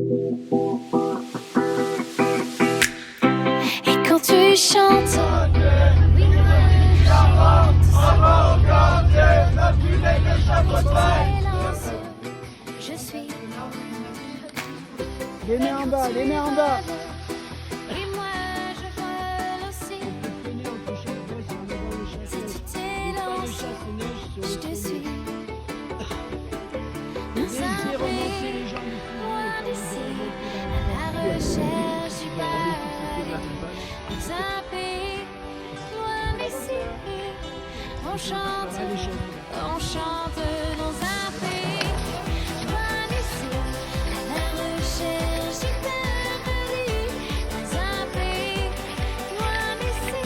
Et quand tu chantes, je suis. Les mains en bas, les mains en bas. Et moi je vole aussi. Si tu t'élances, je te suis. Dans un pays loin d'ici, à la recherche du paradis. Dans un pays loin d'ici, on chante dans un pays loin d'ici, à la recherche du paradis. Dans un pays loin d'ici,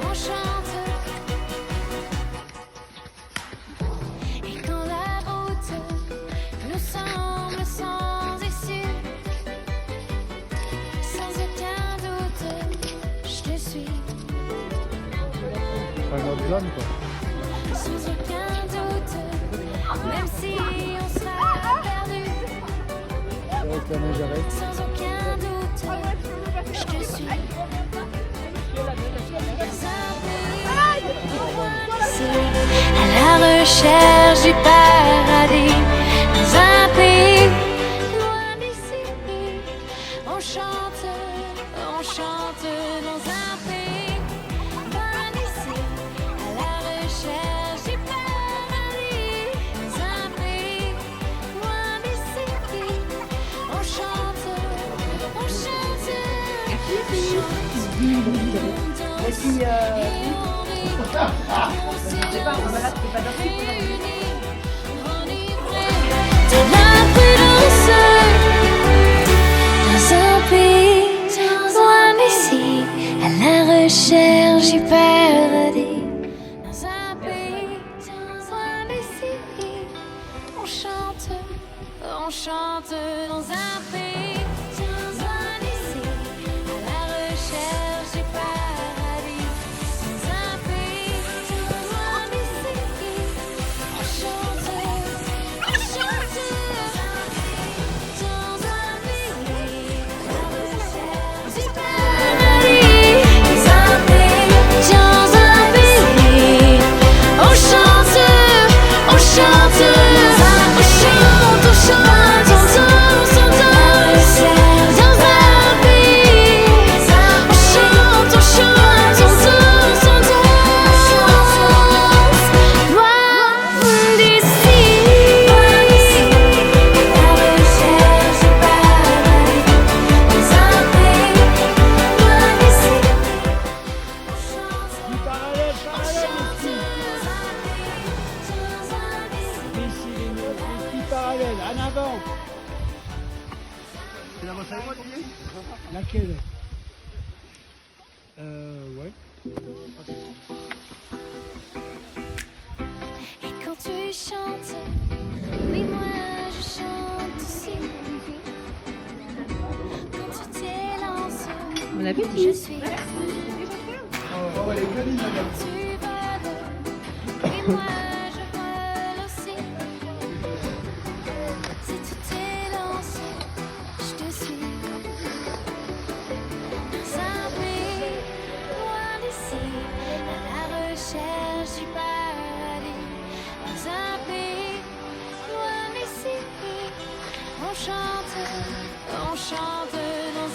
on chante. Et quand la route nous semble sans issue, sans aucun doute, je te suis. Pas notre zone, quoi. Sans aucun doute, même si on sera perdu. Avec la main, j'arrête. Sans aucun doute, je te suis. À la recherche du paradis, dans un pays loin d'ici, on chante dans un pays loin d'ici, à la recherche du paradis, dans un pays loin d'ici, on chante. De la prudence, dans un pays loin d'ici, à la recherche du paradis. Dans un pays loin d'ici, on chante dans un pays loin d'ici, à la recherche du paradis. Dans un pays loin d'ici, on chante dans un pays, dans un pays, à la recherche du paradis. Dans un pays, on chante, on chante, on chante, on chante. En avant. C'est la voiture moi, tu dis? Laquelle? Ouais. Et quand tu chantes, oui moi je chante aussi. Quand tu t'élances, Bon appétit. je suis. On va les câliner, Tu madame. voles, oui moi je vole aussi. Si tu t'élances, je te suis. Dans un pays loin d'ici, à la recherche du paradis. Dans un pays loin d'ici, on chante dans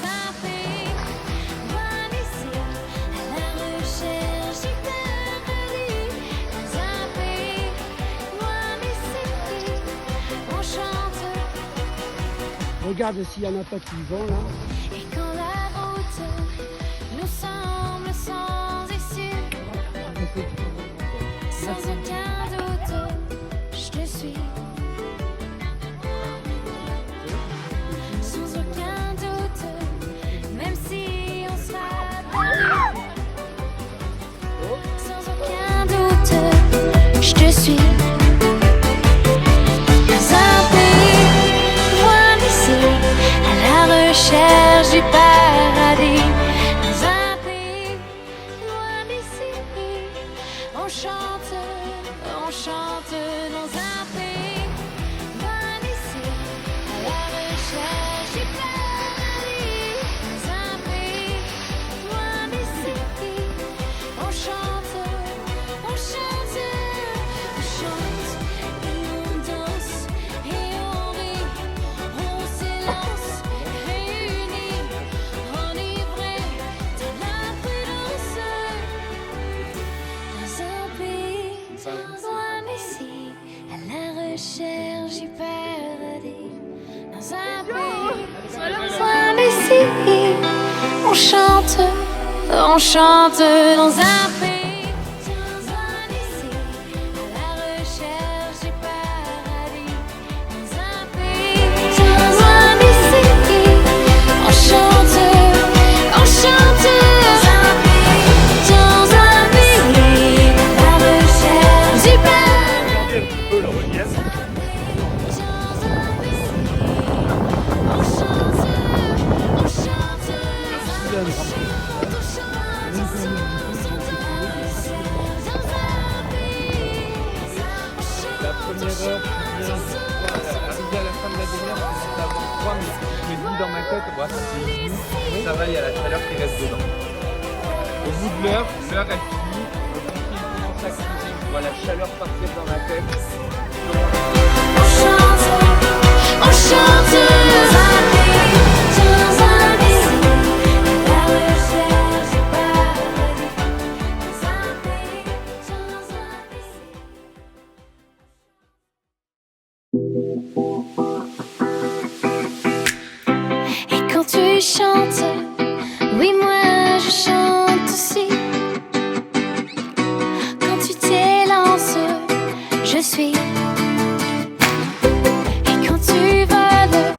un pays loin d'ici, à la recherche du paradis. Dans un pays loin d'ici, on chante. Regarde s'il y en a pas qui vont là. Et quand la route nous semble sans issue, sans aucun doute, je te suis. Sans aucun doute, même si on sera perdu. Sans aucun doute, je te suis. Dans un pays loin d'ici, à la recherche du paradis. Dans un pays loin d'ici, on chante dans un pays loin d'ici, à la recherche. on chante dans un pays, dans un lycée, à la recherche du paradis. Dans un pays, dans un lycée, on chante dans un pays, à la recherche du paradis. Un peu le relief. La première heure, je viens arriver à la fin de la demi-heure, c'est avant 3, mais je me dis dans ma tête, ouais, ça va, il y a la chaleur qui reste dedans. Au bout de l'heure elle finit, le pompier commence à criser, je vois la chaleur partir dans ma tête. On chante.